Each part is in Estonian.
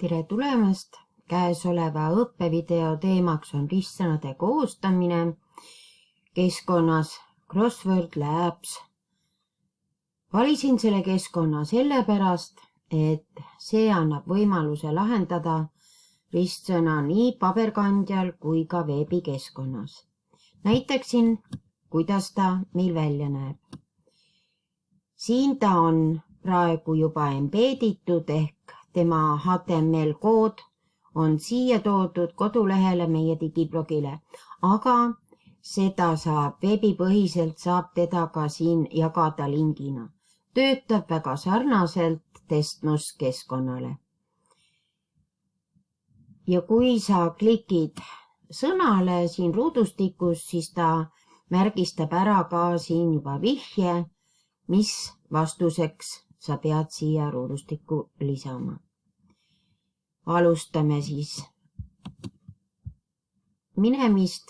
Tere tulemast! Käesoleva õppevideo teemaks on ristsõnade koostamine keskkonnas Crossword Labs. Valisin selle keskkonna sellepärast, et see annab võimaluse lahendada ristsõna nii paberkandjal kui ka veebikeskkonnas. Näitaksin, kuidas ta meil välja näeb. Siin ta on praegu juba embeditud ehk tema HTML kood on siia toodud kodulehele meie digiblogile, aga seda saab veebipõhiselt, saab teda ka siin jagada lingina. Töötab väga sarnaselt testmuskeskkonnale. Ja kui sa klikid sõnale siin ruudustikus, siis ta märgistab ära ka siin juba vihje, mis vastuseks sa pead siia ruudustikku lisama. Alustame siis minemist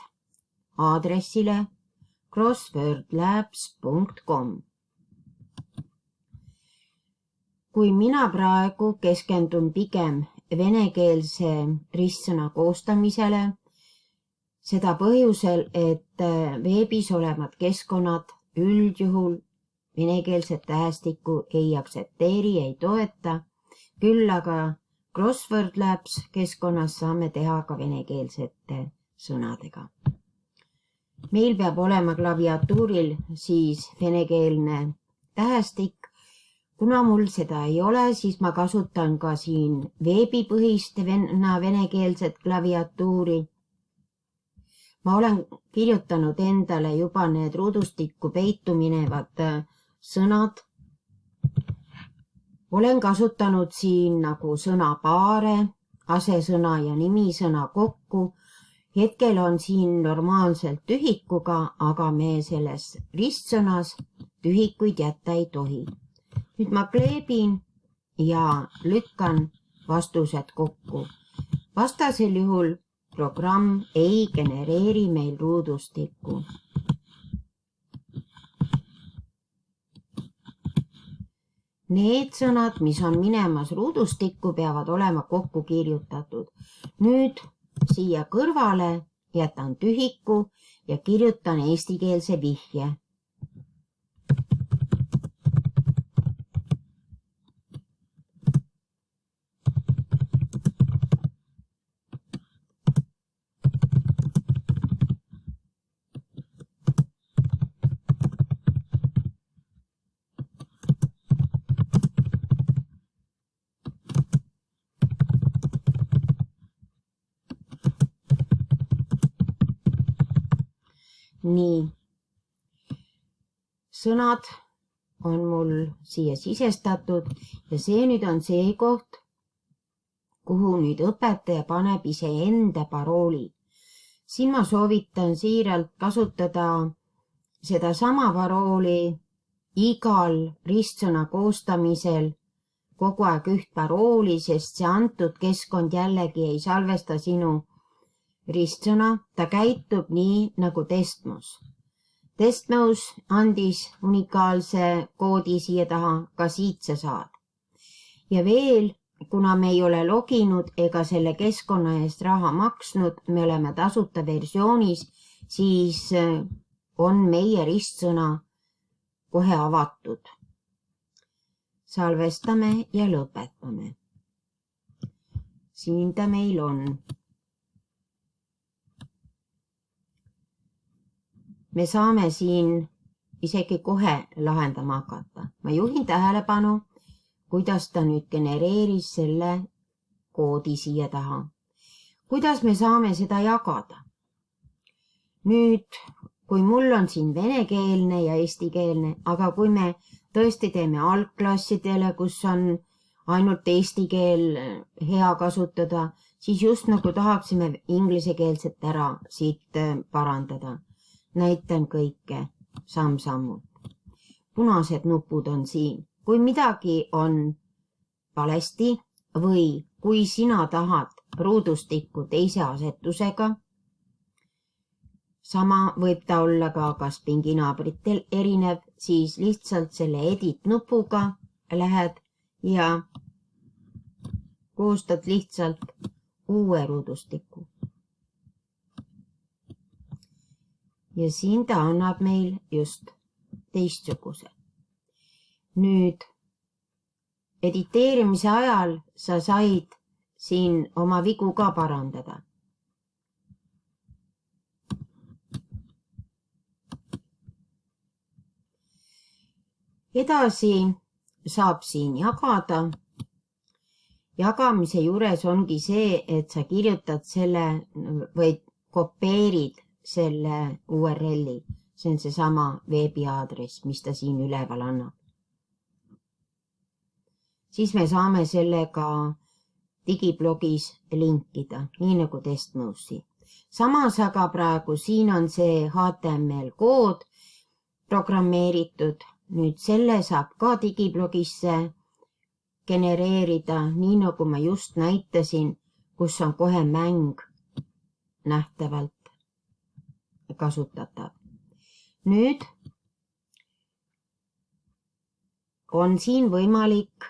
aadressile crosswordlabs.com. Kui mina praegu keskendun pigem venekeelse ristsõna koostamisele, seda põhjusel, et veebis olevad keskkonnad üldjuhul venekeelset tähestikku ei aktsepteeri, ei toeta, küll aga Crossword Labs keskkonnas saame teha ka venekeelsete sõnadega. Meil peab olema klaviatuuril siis venekeelne tähestik. Kuna mul seda ei ole, siis ma kasutan ka siin veebipõhist venekeelset klaviatuuri. Ma olen kirjutanud endale juba need ruudustikku peitu minevad sõnad. Olen kasutanud siin nagu sõnapaare, asesõna ja nimisõna kokku. Hetkel on siin normaalselt tühikuga, aga me selles ristsõnas tühikuid jätta ei tohi. Nüüd ma kleebin ja lükkan vastused kokku. Vastasel juhul programm ei genereeri meil ruudustikku. Need sõnad, mis on minemas ruudustikku, peavad olema kokku kirjutatud. Nüüd siia kõrvale jätan tühiku ja kirjutan eestikeelse vihje. Nii, sõnad on mul siia sisestatud ja see nüüd on see koht, kuhu nüüd õpetaja paneb iseenda parooli. Siin ma soovitan siiralt kasutada sedasama parooli igal ristsõna koostamisel kogu aeg üht parooli, sest see antud keskkond jällegi ei salvesta sinu ristsõna, ta käitub nii nagu testmus. Testmus andis unikaalse koodi siia taha, ka siit sa saad. Ja veel, kuna me ei ole loginud ega selle keskkonna eest raha maksnud, me oleme tasuta versioonis, siis on meie ristsõna kohe avatud. Salvestame ja lõpetame. Siin ta meil on. Me saame siin isegi kohe lahendama hakata. Ma juhin tähelepanu, kuidas ta nüüd genereeris selle koodi siia taha. Kuidas me saame seda jagada? Nüüd, kui mul on siin venekeelne ja eestikeelne, aga kui me tõesti teeme algklassidele, kus on ainult eesti keel hea kasutada, siis just nagu tahaksime inglisekeelset ära siit parandada. Näitan kõike samm-sammult. Punased nupud on siin. Kui midagi on valesti või kui sina tahad ruudustikku teise asetusega, sama võib ta olla ka kas pinginaabritel erinev, siis lihtsalt selle edit nupuga lähed ja koostad lihtsalt uue ruudustiku. Ja siin ta annab meil just teistsuguse. Nüüd editeerimise ajal sa said siin oma vigu ka parandada. Edasi saab siin jagada. Jagamise juures ongi see, et sa kirjutad selle või kopeerid selle URL-i. See on seesama veebiaadress, mis ta siin üleval annab. Siis me saame sellega digiblogis linkida, nii nagu Testmouse'i. Samas aga praegu siin on see HTML kood programmeeritud. Nüüd selle saab ka digiblogisse genereerida, nii nagu ma just näitasin, kus on kohe mäng nähtavalt kasutatav. Nüüd on siin võimalik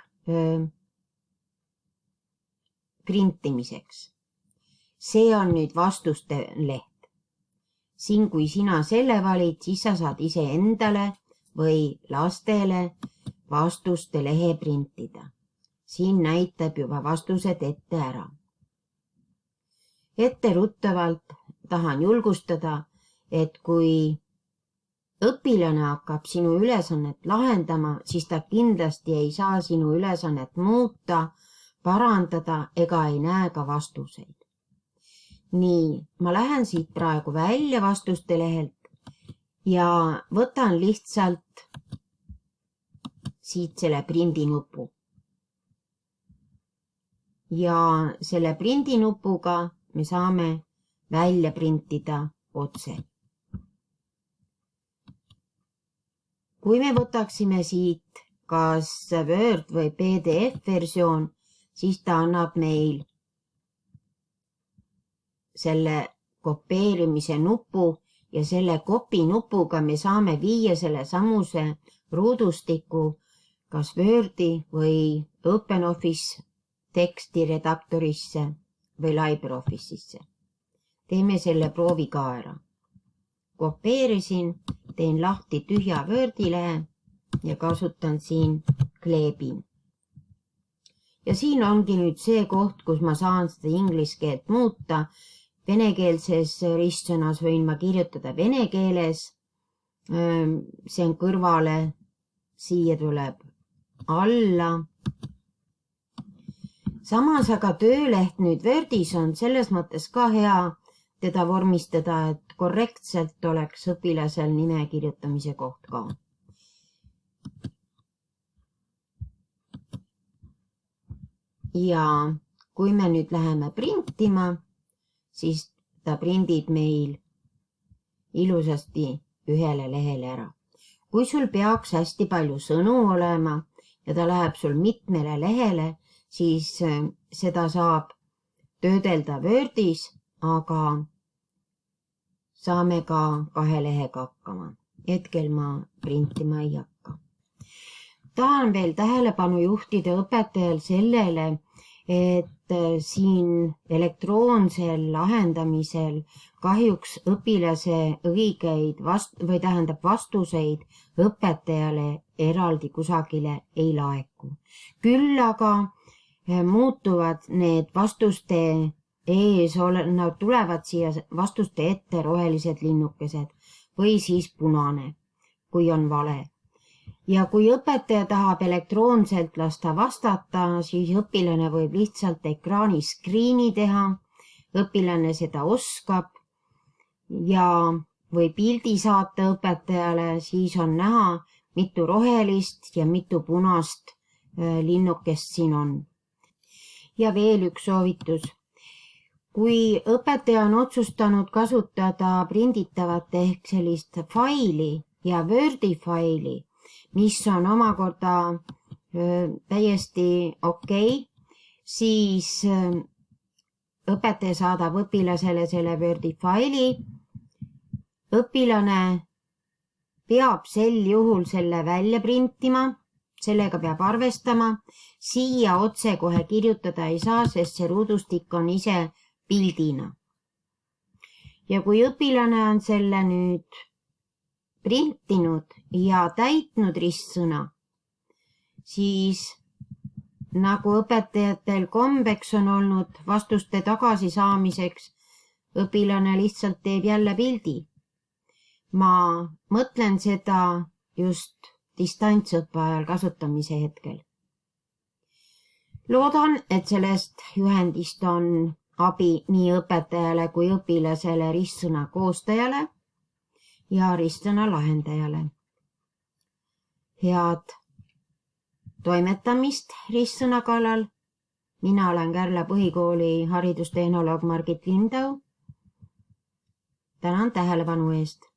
printimiseks. See on nüüd vastuste leht. Siin, kui sina selle valid, siis sa saad ise endale või lastele vastuste lehe printida. Siin näitab juba vastused ette ära. Etteruttavalt tahan julgustada, et kui õpilane hakkab sinu ülesannet lahendama, siis ta kindlasti ei saa sinu ülesannet muuta, parandada ega ei näe ka vastuseid. Nii, ma lähen siit praegu välja vastuste lehelt ja võtan lihtsalt siit selle prindinupu. Ja selle prindinupuga me saame välja printida otse. Kui me võtaksime siit kas Word või PDF versioon, siis ta annab meil selle kopeerimise nupu ja selle copy nupuga me saame viia selle samuse ruudustiku kas Wordi või OpenOffice tekstiredaktorisse või LibreOffice'isse. Teeme selle proovi ka ära. Kopeerisin, teen lahti tühja Wordi lehe ja kasutan siin kleebin. Ja siin ongi nüüd see koht, kus ma saan seda inglise keelt muuta. Venekeelses ristsõnas võin ma kirjutada vene keeles. See on kõrvale, siia tuleb alla. Samas aga tööleht nüüd Wordis on selles mõttes ka hea teda vormistada, et korrektselt oleks õpilasel nime kirjutamise koht ka. Ja kui me nüüd läheme printima, siis ta prindib meil ilusasti ühele lehele ära. Kui sul peaks hästi palju sõnu olema ja ta läheb sul mitmele lehele, siis seda saab töödelda Wordis, aga saame ka 2 lehega hakkama. Hetkel ma printima ei hakka. Tahan veel tähelepanu juhtida õpetajal sellele, et siin elektroonsel lahendamisel kahjuks õpilase õigeid vastuseid õpetajale eraldi kusagile ei laeku. Küll aga muutuvad need vastuste ees, nad tulevad siia vastuste ette rohelised linnukesed või siis punane, kui on vale. Ja kui õpetaja tahab elektroonselt lasta vastata, siis õpilane võib lihtsalt ekraani screeni teha. Õpilane seda oskab ja või pildi saata õpetajale, siis on näha, mitu rohelist ja mitu punast linnukest siin on. Ja veel üks soovitus. Kui õpetaja on otsustanud kasutada prinditavat ehk sellist faili ja Wordi faili, mis on omakorda täiesti okei, siis õpetaja saadab õpilasele selle Wordi faili. Õpilane peab sel juhul selle välja printima, sellega peab arvestama. Siia otse kohe kirjutada ei saa, sest see ruudustik on ise pildina. Ja kui õpilane on selle nüüd printinud ja täitnud ristsõna, siis nagu õpetajatel kombeks on olnud vastuste tagasisaamiseks, õpilane lihtsalt teeb jälle pildi. Ma mõtlen seda just distantsõppe ajal kasutamise hetkel. Loodan, et sellest juhendist on abi nii õpetajale kui õpilasele ristsõna koostajale ja ristsõna lahendajale. Head toimetamist ristsõna kallal. Mina olen Kärla põhikooli haridustehnoloog Margit Lindau. Tänan tähelepanu eest.